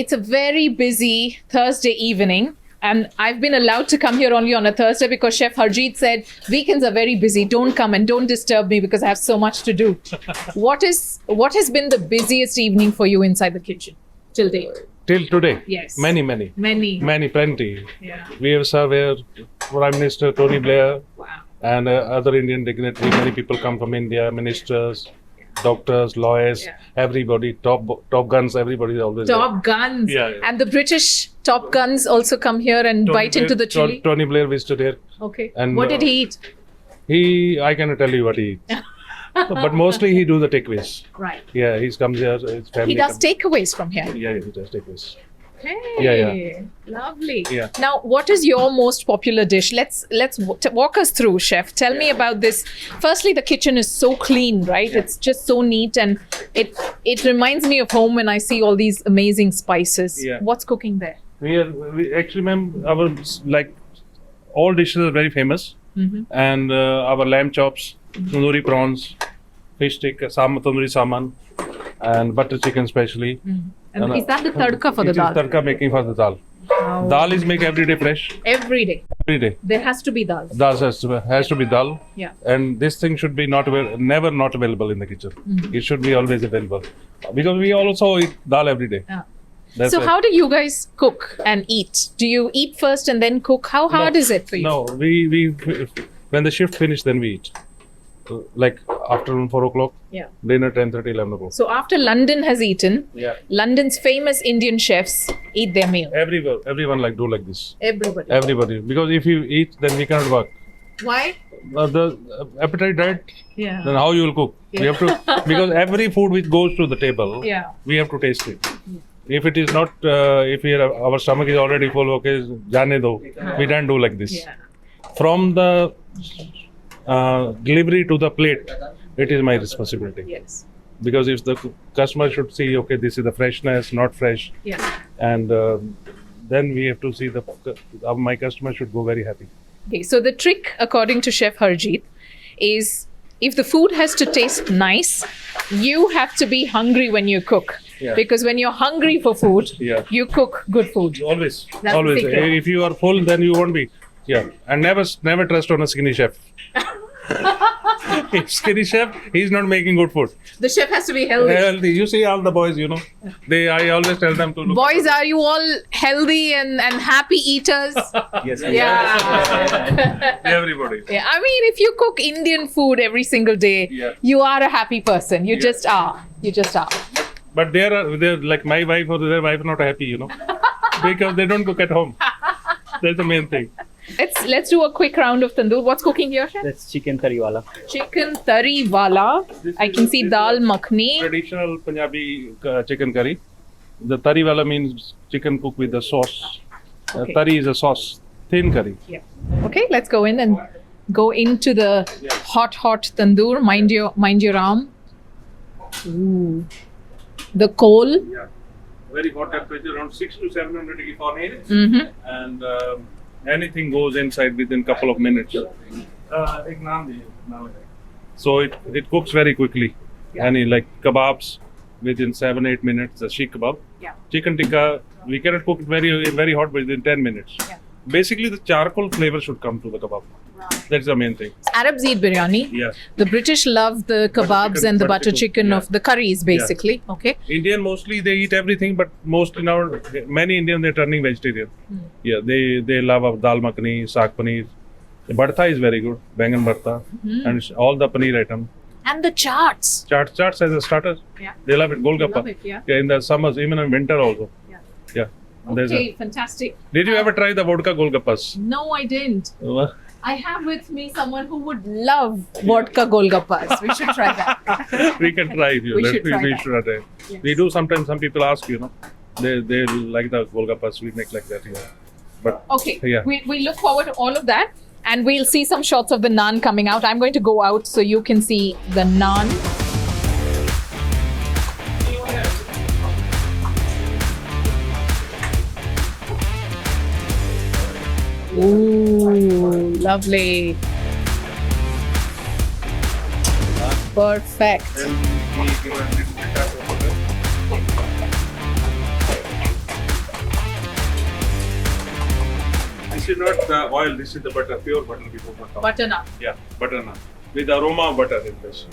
It's a very busy Thursday evening. And I've been allowed to come here only on a Thursday because Chef Harjeet said, weekends are very busy. Don't come and don't disturb me because I have so much to do. What has been the busiest evening for you inside the kitchen till date? Till today? Yes. Many, plenty. Yeah. We have served here Prime Minister Tony Blair. Wow. And other Indian dignitaries. Many people come from India, ministers, doctors, lawyers, everybody, top guns, everybody is always Top guns. Yeah. And the British top guns also come here and bite into the chili. Tony Blair visited here. Okay. And what did he eat? I cannot tell you what he eats. But mostly he do the takeaways. Right. Yeah, he comes here, his family. He does takeaways from here. Yeah, he does takeaways. Hey, Yeah. Lovely. Yeah. Now, what is your most popular dish? Let's walk us through, Chef. Tell me about this. Firstly, the kitchen is so clean, right? It's just so neat, and it reminds me of home when I see all these amazing spices. Yeah. What's cooking there? We actually, ma'am, our all dishes are very famous, and our lamb chops, tandoori prawns, fish stick, tandoori salmon, and butter chicken especially. And is that the tadka for the dal? It is tadka making for the dal. Wow. Dal is make every day fresh. Every day. Every day. There has to be dal. Dal has to be dal. Yeah. And this thing should be never not available in the kitchen. It should be always available. Because we also eat dal every day. Yeah. That's So it. how do you guys cook and eat? Do you eat first and then cook? How hard is it for you? No, we when the shift finish, then we eat. Like afternoon 4 o'clock, Yeah. dinner 10:30, 11 o'clock. So after London has eaten, Yeah. London's famous Indian chefs eat their meal. Everyone do like this. Everybody. Because if you eat, then we cannot work. Why? The appetite diet, Yeah. then how you will cook? We have to, because every food which goes to the table, Yeah. we have to taste it. If it is not, if our stomach is already full, okay, jane do. We don't do like this. Yeah. From the delivery to the plate, it is my responsibility. Yes. Because if the customer should see, okay, this is the freshness, not fresh, Yeah. and then we have to see my customer should go very happy. Okay. So the trick, according to Chef Harjeet, is if the food has to taste nice, you have to be hungry when you cook. Yeah. Because when you're hungry for food, Yeah. you cook good food. Always, That's always. the secret. If you are full, then you won't be. Yeah, and never trust on a skinny chef. If skinny chef, he's not making good food. The chef has to be healthy. Healthy. You see all the boys, I always tell them to look. Boys, are you all healthy and happy eaters? Yes. Yeah. Everybody. Yeah. I mean, if you cook Indian food every single day, Yeah. you are a happy person. You Yeah. just are. You just are. But they're like my wife or their wife not happy, because they don't cook at home. That's the main thing. Let's do a quick round of tandoor. What's cooking here, chef? That's chicken curry wala. Chicken tari wala. I can see dal makhani. Traditional Punjabi chicken curry. The tari wala means chicken cooked with the sauce. Okay. Tari is a sauce, thin curry. Yeah. Okay, let's go in and go into the hot tandoor. Mind your arm. Ooh. The coal. Yeah. Very hot temperature, around 600 to 700 degree Fahrenheit. Mm-hmm. And anything goes inside within couple of minutes. So it cooks very quickly. Yeah. Any like kebabs within 7-8 minutes, the sheikh kebab. Yeah. Chicken tikka, we cannot cook it very hot within 10 minutes. Yeah. Basically, the charcoal flavor should come to the kebab. That's the main thing. Arabs eat biryani. Yeah. The British love the kebabs chicken, and the butter butter chicken chicken, of the curries, basically. Okay. Indian mostly they eat everything, but mostly now many Indians they're turning vegetarian. Yeah, they love our dal makhani, saag paneer. The bartha is very good, bangan bartha, and it's all the paneer item. And the charts. Charts as a starter. Yeah. They love it. Golgappa. Love it, yeah. In the summers, even in winter also. Yeah. Yeah. There's Okay, fantastic. Did you ever try the vodka golgappas? No, I didn't. Uh, I have with me someone who would love vodka golgappas. We should try that. we can try it. We should try we that. should try. Yes. We do sometimes. Some people ask, they like the golgappas. We make like that. Yeah. But Okay, Yeah. we look forward to all of that. And we'll see some shots of the naan coming out. I'm going to go out so you can see the naan. Ooh, lovely. Perfect. then we give a little bit of water. is not the oil. This is the butter, pure butter we put on top. Butter naan. Yeah, butter naan with aroma of butter in this.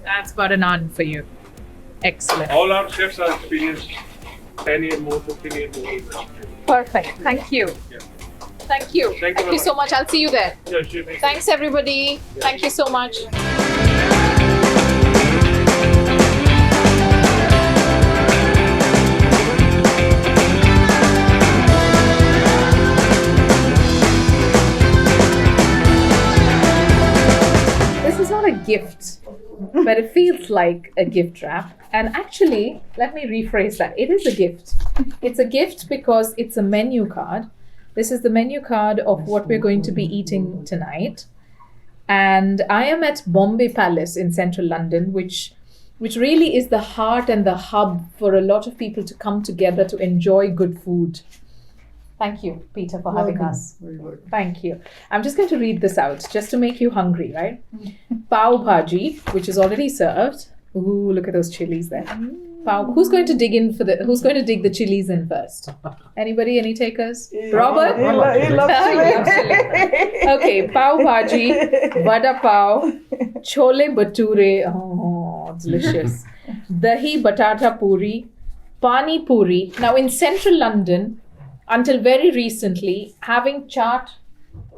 That's butter naan for you. Excellent. All our chefs are experienced. 10 years more, 15 years more. Perfect. Thank you. Yeah. Thank you. Thank you very so much. I'll see you there. Yeah, sure. Thank you. Thanks, everybody. Thank you so much. This is not a gift, but it feels like a gift wrap. And actually, let me rephrase that. It is a gift. It's a gift because it's a menu card. This is the menu card of what we're going to be eating tonight. And I am at Bombay Palace in central London, which really is the heart and the hub for a lot of people to come together to enjoy good food. Thank you, Peter, for having us. Thank you. I'm just going to read this out just to make you hungry, right? Pav bhaji, which is already served. Ooh, look at those chilies there. Pav. Who's going to dig the chilies in first? Anybody? Any takers? Robert? He loves chili. Okay, pav bhaji, vada pav, chole bhature. Oh, delicious. Dahi batata puri, pani puri. Now in central London, until very recently, having chaat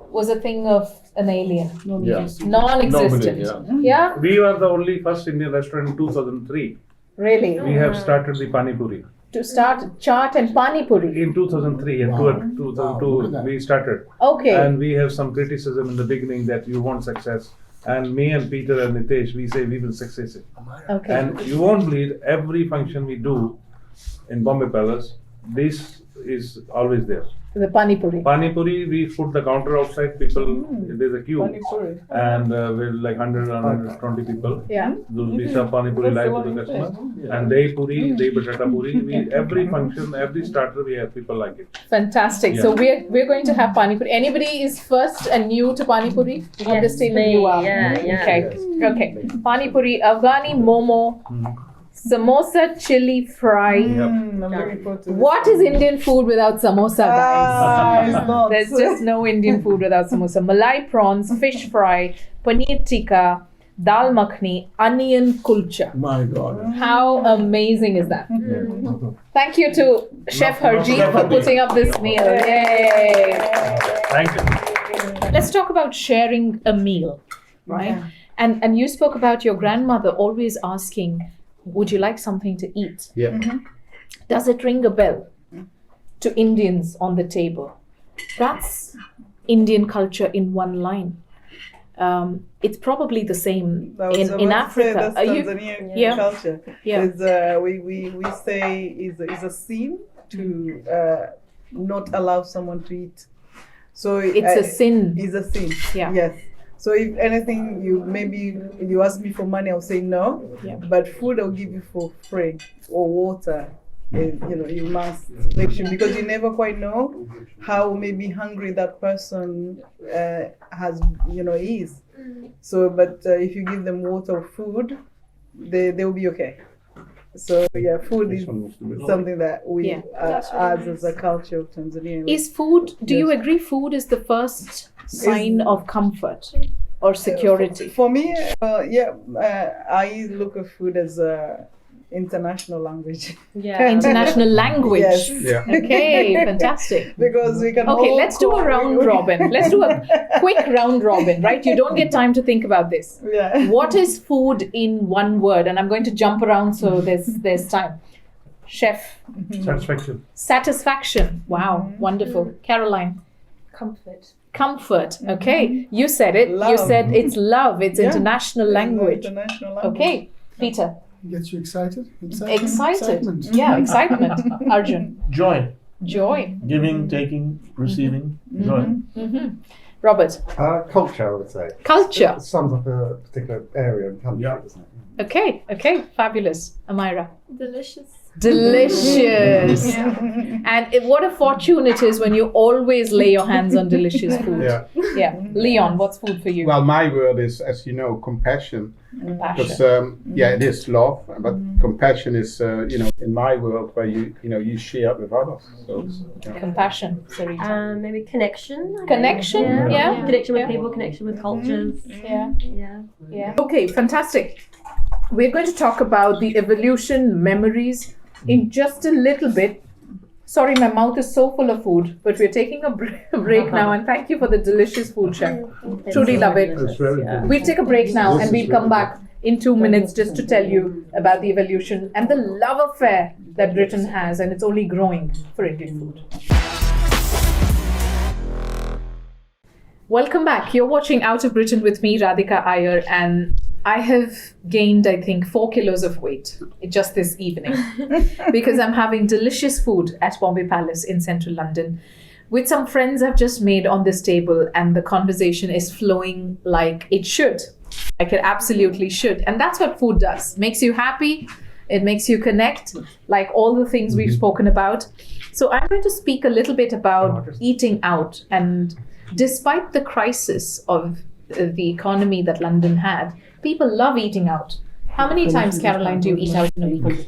was a thing of an alien. Non-existent. Yeah? We were the only first Indian restaurant in 2003. Really? We have started the Pani Puri. To start chaat and pani puri. In 2003 and 2002 we started. Okay. And we have some criticism in the beginning that you want success. And me and Peter and Nitesh, we say we will success it. Okay. And you won't believe every function we do in Bombay Palace, this is always there. The pani puri. Pani Puri, we put the counter outside, people, there's a queue. Pani puri. And we're like 100, 120 people. Yeah. Those we serve Pani Puri live to the customer. And Dahi Puri, Dahi Batata Puri, every function, every starter, we have people like it. Fantastic. So we're going to have pani puri. Anybody is first and new to pani puri? On this table you are. Yeah. Okay. Pani puri, Afghani momo, samosa chili fry. I'm looking forward to this. What is Indian food without samosa, guys? It's not. There's just no Indian food without samosa. Malai prawns, fish fry, paneer tikka, dal makhani, onion kulcha. My God. How amazing is that? Thank you to Chef Harjeet for putting up this meal. Yay! Thank you. Let's talk about sharing a meal, right? Yeah. And you spoke about your grandmother always asking, would you like something to eat? Yeah. Does it ring a bell to Indians on the table? That's Indian culture in one line. It's probably the same I was in about to say Africa. that's Are you? Tanzanian Yeah. culture. Yeah. It's, we say is a sin to not allow someone to eat. So It's a sin. It's a sin. Yeah. Yes. So if anything, you ask me for money, I'll say no. Yeah. But food I'll give you for free, or water. You must make sure, because you never quite know how maybe hungry that person is. So, but if you give them water or food, they'll be okay. So yeah, food is something that we as a culture of Tanzania. Is food, do you agree food is the first sign of comfort or security? For me, I look at food as a international language. Yeah. International language. Yes. Yeah. Okay, fantastic. Because we can Okay, all let's do a call- round robin. Let's do a quick round robin, right? You don't get time to think about this. Yeah. What is food in one word? And I'm going to jump around so there's time. Chef. Satisfaction. Satisfaction. Wow, wonderful. Caroline. Comfort. Comfort. Okay, you said it. You Love. said it's love. It's Yeah. international language. International language. Okay, Peter. Gets you excited? Excited. Excitement. Yeah, excitement. Arjun. Joy, Joy. giving, taking, receiving, joy. Robert. Culture, I would say. Culture. It sums up a particular area and country, Yeah. doesn't it? Okay, fabulous. Amira. Delicious. Delicious. And what a fortune it is when you always lay your hands on delicious food. Yeah. Yeah. Leon, what's food for you? Well, my word is, as you know, compassion. Because Compassion. it is love, but compassion is, in my world where you share with others. So, yeah. Compassion, Sarita. Maybe connection. I Connection, think. yeah. Connection with Yeah. people, connection with cultures. Yeah. Yeah. Okay, fantastic. We're going to talk about the evolution memories in just a little bit. Sorry, my mouth is so full of food, but we're taking a break now. And thank you for the delicious food, chef. Truly love it. It's very good. We'll take a break now and we'll come back in 2 minutes just to tell you about the evolution and the love affair that Britain has, and it's only growing for Indian food. Welcome back. You're watching Out of Britain with me, Radhika Iyer, and I have gained, I think, 4 kilos of weight just this evening because I'm having delicious food at Bombay Palace in central London with some friends I've just made on this table, and the conversation is flowing like it should. Like it absolutely should. And that's what food does. Makes you happy. It makes you connect, like all the things we've spoken about. So I'm going to speak a little bit about eating out. And despite the crisis of the economy that London had, people love eating out. How many times, Caroline, do you eat out in a week?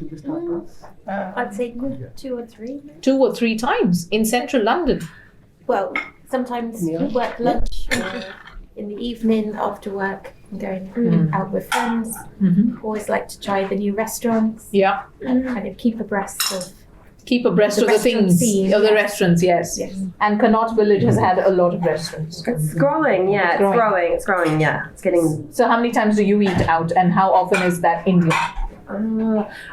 I'd say 2 or 3. 2 or 3 times in central London. Well, sometimes work lunch or in the evening after work, I'm going out with friends. Always like to try the new restaurants. Yeah. And kind of keep abreast of Keep abreast The of the restaurant things, scene, of the yes. restaurants, yes. Yes. And Connaught Village has had a lot of restaurants. It's growing, yeah. It's Growing. growing. It's growing, yeah. It's getting. So how many times do you eat out, and how often is that Indian?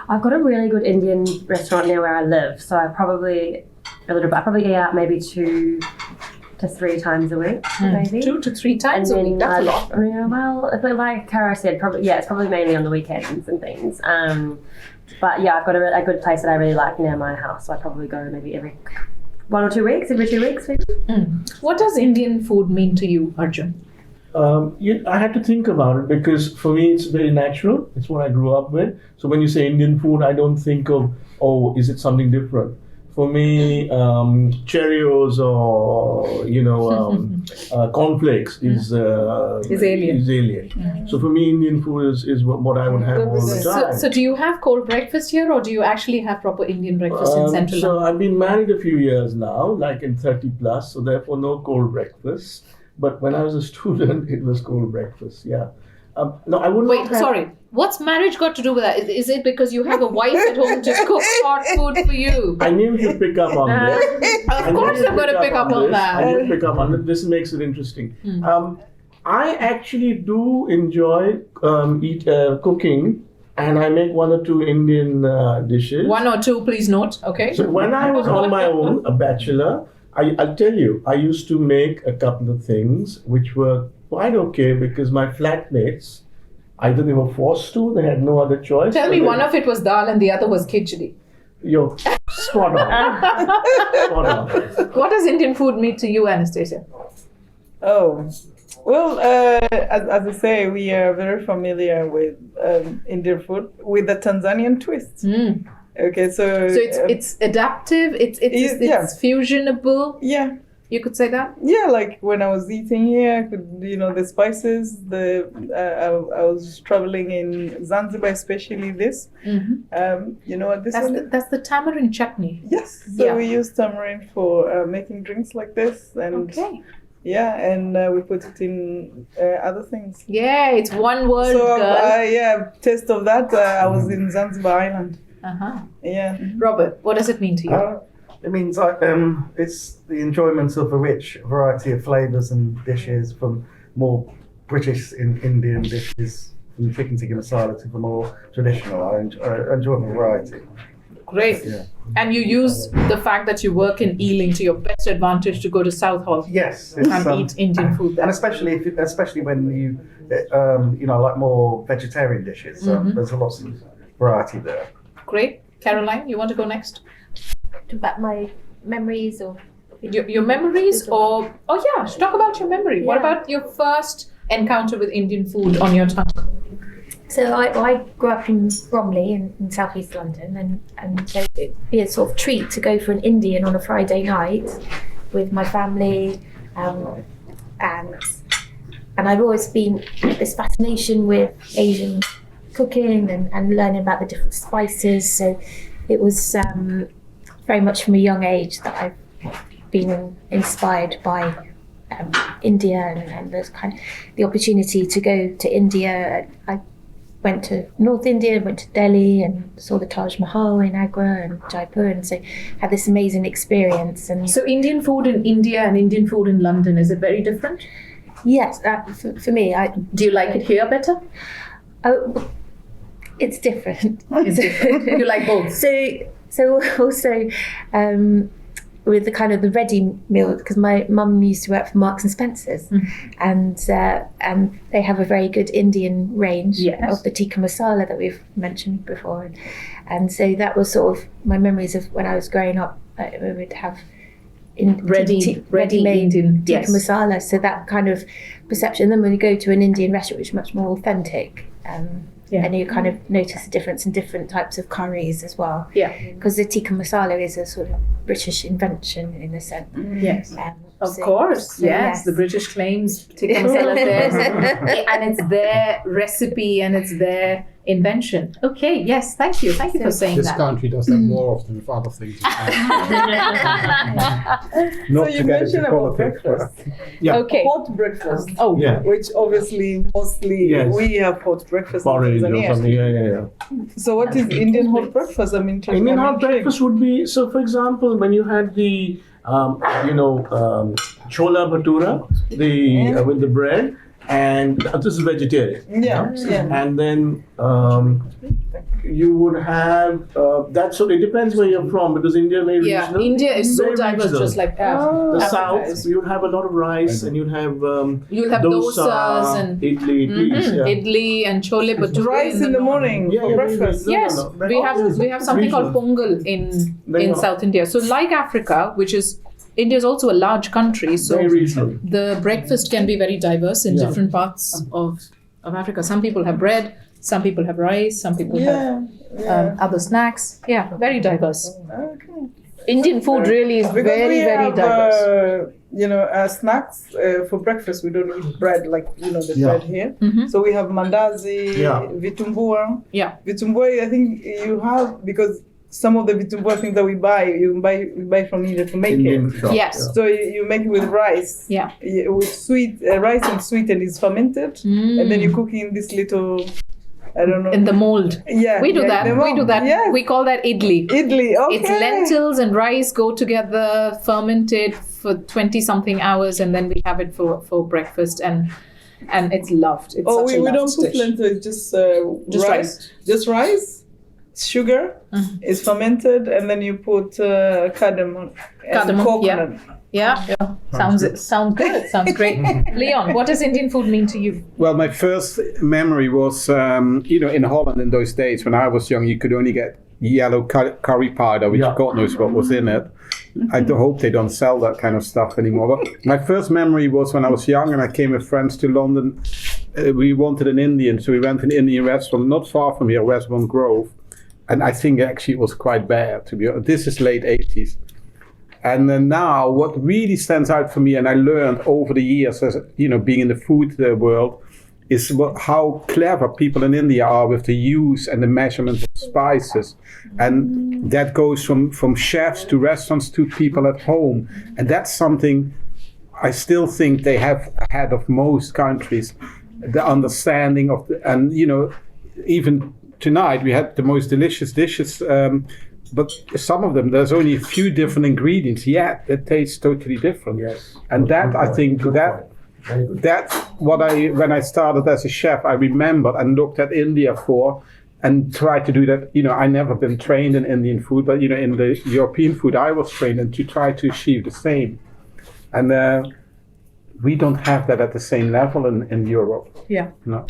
I've got a really good Indian restaurant near where I live, so I probably eat out maybe 2 to 3 times a week, maybe. 2 to 3 times a week. That's a lot. Yeah, well, like Cara said, it's probably mainly on the weekends and things. But yeah, I've got a good place that I really like near my house, so I probably go maybe every 1 or 2 weeks, every 2 weeks maybe. What does Indian food mean to you, Arjun? I had to think about it because for me it's very natural. It's what I grew up with. So when you say Indian food, I don't think of, oh, is it something different? For me, Cheerios or cornflakes is alien. So for me, Indian food is what I would have all the time. So do you have cold breakfast here, or do you actually have proper Indian breakfast in Central So London? I've been married a few years now, like in 30 plus, so therefore no cold breakfast. But when I was a student, it was cold breakfast. Yeah. No, I wouldn't. Wait, sorry. What's marriage got to do with that? Is it because you have a wife at home to cook hot food for you? I knew you'd pick up on this. Of course I'm going to pick up on that. I knew you'd pick up on it. This makes it interesting. I actually do enjoy cooking, and I make 1 or 2 Indian dishes. 1 or 2, please note. Okay. So when I was on my own, a bachelor, I'll tell you, I used to make a couple of things which were quite okay because my flatmates, either they were forced to, they had no other choice. Tell me, one of it was dal and the other was khichdi. You're spot on. Spot on. What does Indian food mean to you, Anastasia? Oh, well, as I say, we are very familiar with Indian food with the Tanzanian twist. Okay, so it's adaptive. It's fusionable. Yeah. You could say that. Yeah, like when I was eating here, I could, the spices. I was traveling in Zanzibar, especially this. That's the tamarind chutney. Yes. So we use tamarind for making drinks like this, and yeah, and we put it in other things. Yeah, it's one word. So girl. taste of that. I was in Zanzibar Island. Yeah. Robert, what does it mean to you? It means it's the enjoyment of a rich variety of flavours and dishes, from more British Indian dishes, from chicken tikka masala to the more traditional. I enjoy the variety. Great. Yeah. And you use the fact that you work in Ealing to your best advantage to go to Southall. Yes, and eat Indian food there. And especially when you like more vegetarian dishes. There's lots of variety there. Great. Caroline, you want to go next? About my memories or your memories, or talk about your memory. Yeah. What about your first encounter with Indian food on your tongue? So I grew up in Bromley in southeast London, and so it'd be a sort of treat to go for an Indian on a Friday night with my family, and I've always been this fascination with Asian cooking and learning about the different spices. So it was very much from a young age that I've been inspired by India and the opportunity to go to India. I went to North India, went to Delhi and saw the Taj Mahal in Agra and Jaipur, and so had this amazing experience. And So Indian food in India and Indian food in London, is it very different? yes, for me, Do you like it here better? it's different. It's different. You like both? So also with the kind of the ready meal, because my mum used to work for Marks and Spencer's, and they have a very good Indian range Yes. of the Tikka Masala that we've mentioned before, and so that was sort of my memories of when I was growing up. We would have ready-made Indian, Tikka yes. masala, so that kind of perception. Then when you go to an Indian restaurant, which is much more authentic, and you kind of notice the difference in different types of curries as well. Yeah. Because the tikka masala is a sort of British invention in a sense. Yes. Of So- course, so yes. The British claims tikka masala is theirs, and it's their recipe and it's their invention. Okay, yes, thank you for saying This that. country does that more often with other things. Not So you to get into mentioned about politics, breakfast. but yeah. Okay. Hot breakfast. Oh, Yeah. Which obviously mostly Yes. we have hot breakfast. in Porridge or Tanzania. something. Yeah. So what is Indian hot breakfast? I'm interested. Indian I'm hot intrigued. breakfast would be, so for example, when you had the, chola bhatura, with the bread, and this is vegetarian. Yeah, yeah. And then you would have, that's what, it depends where you're from, because India may yeah. regional. India is so Very diverse, regional. just like The Africa south, is. you'd have a lot of rice, and you'd have You'll have dosas and idlis, yeah. idli and chole bhature Rice in the morning Yeah, for yeah, breakfast. No, Yes, no. we have something called pongal Very in well. South India. So like Africa, which is India is also a large country, so Very regional. the breakfast can be very diverse in Yeah. different parts of Africa. Some people have bread, some people have rice, some people have other snacks. Yeah, very diverse. Okay. Indian food really is Because very, we very have, diverse. snacks for breakfast. We don't eat bread like the Yeah. bread here. Mhm. So we have mandazi, Yeah. vitumbua. Yeah. Vitumbua, I think you have, because some of the vitumbua things that we buy from India to make Indian it. shop, Yes. yeah. So you make it with rice. Yeah. With sweet rice and sweet, and it's fermented, and then you cook in this little, I don't know. In the mold. Yeah. We do yeah, that. the We do mold. that. Yes. We call that idli. Idli. Okay. It's lentils and rice go together, fermented for 20 something hours, and then we have it for breakfast, and it's loved. It's Oh, such a we don't loved put dish. lentils. It's just Just rice. Just rice, sugar. It's fermented, and then you put cardamom and Cardamom, coconut. Yeah. Sounds good. Sounds great. Leon, what does Indian food mean to you? Well, my first memory was, in Holland in those days when I was young, you could only get yellow curry powder, which Yeah. God knows what was in it. I hope they don't sell that kind of stuff anymore. But my first memory was when I was young and I came with friends to London. We wanted an Indian, so we went to an Indian restaurant not far from here, Westbourne Grove. And I think actually it was quite bad, to be honest. This is late 80s. And then now what really stands out for me, and I learned over the years as being in the food world, is how clever people in India are with the use and the measurement of spices. And that goes from chefs to restaurants to people at home. And that's something I still think they have ahead of most countries. The understanding of, even tonight we had the most delicious dishes, but some of them, there's only a few different ingredients, yet it tastes totally different. Yes. And that, I think, that's what when I started as a chef, I remembered and looked at India for, and tried to do that. I never been trained in Indian food, but in the European food I was trained in to try to achieve the same. And we don't have that at the same level in Europe. Yeah. No.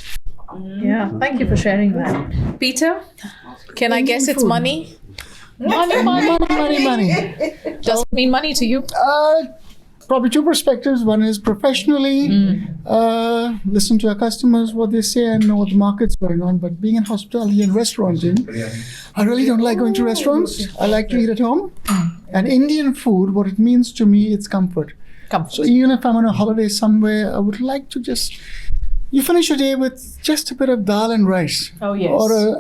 Yeah. Thank you for sharing that. Peter, can I guess it's money? Money. Does it mean money to you? probably two perspectives. One is professionally, listen to our customers, what they say, and know what the market's going on. But being in hospitality and restauranting, I really don't like going to restaurants. I like to eat at home. And Indian food, what it means to me, it's comfort. So even if I'm on a holiday somewhere, I would like to just, you finish your day with just a bit of dal and rice. Oh, yes.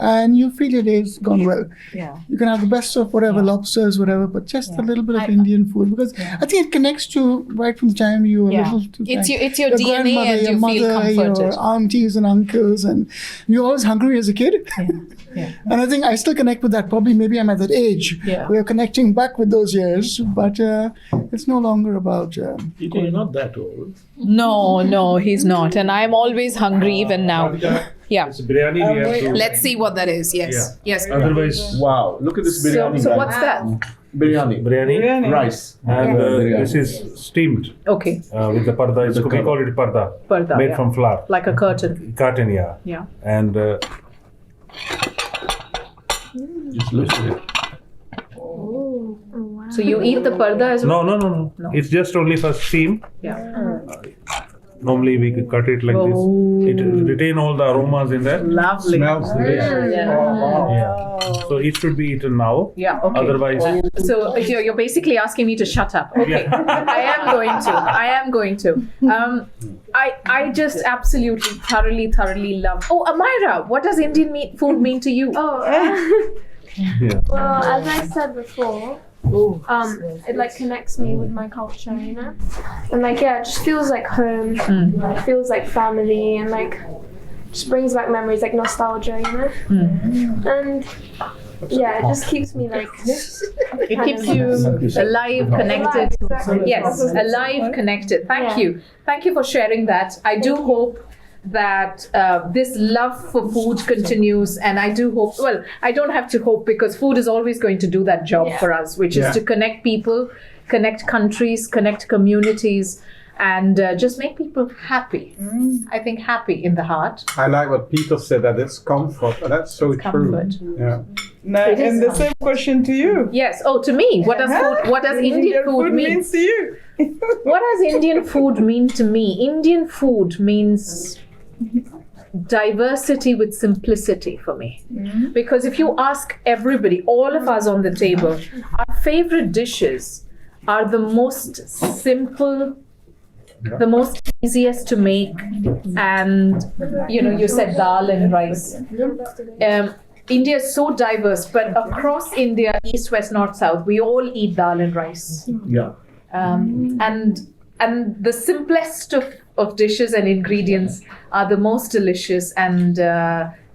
And you feel your day's gone well. Yeah. You can have the best of whatever, lobsters, whatever, but just a little bit of Indian food, because I think it connects to right from the time you were little. To It's your DNA grandmother, and your you mother, feel comforted. your aunties and uncles, and you're always hungry as a kid. And I think I still connect with that. Probably maybe I'm at that age. We are connecting back with those years, but it's no longer about... You're not that old. No, he's not. And I'm always hungry even now. Yeah. It's biryani. We have to, Let's see what that is. Yes. Yes. otherwise, Wow, look at this biryani. So guys. what's that? Biryani. biryani. Rice. And this is steamed Okay. with the parda. We call it parda. Parda, made from flour. Like a curtain. Carton, yeah. Yeah. And Just look at it. So you eat the parda as well? no. It's just only for steam. Yeah. Normally we cut it like this. It retain all the aromas in there. Lovely. Smells delicious. Yeah. So it should be eaten now. Yeah, okay. Otherwise, So you're basically asking me to shut up. Okay. I am going to. I just absolutely, thoroughly love. Oh, Amira, what does Indian food mean to you? Well, as I said before, it like connects me with my culture, you know, and like it just feels like home, it feels like family, and like just brings back memories, like nostalgia, you know, and it just keeps me like. It keeps you alive, connected. Yes, alive, connected. Thank you for sharing that. I do hope that this love for food continues, and I do hope, well, I don't have to hope, because food is always going to do that job for us, which is to connect people, connect countries, connect communities, and just make people happy. I think happy in the heart. I like what Peter said, that it's comfort. That's so Comfort. true. Yeah. Now, and the same question to you. Yes. Oh, to me, what does Indian food mean? means to you? What does Indian food mean to me? Indian food means diversity with simplicity for me. Because if you ask everybody, all of us on the table, our favorite dishes are the most simple, the most easiest to make, and you said dal and rice. India is so diverse, but across India, east, west, north, south, we all eat dal and rice. Yeah. And the simplest of dishes and ingredients are the most delicious, and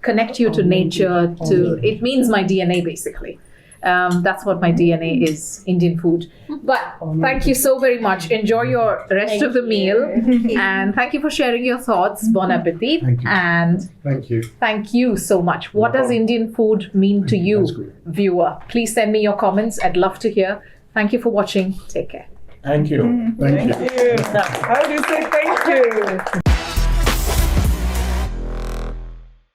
connect you to nature. It means my DNA basically. That's what my DNA is, Indian food. But thank you so very much. Enjoy your rest of the meal, and thank you for sharing your thoughts. Bon appetit. And thank you so much. What does Indian food mean to you, viewer? Please send me your comments. I'd love to hear. Thank you for watching. Take care. Thank you. Thank you. How do you say thank you?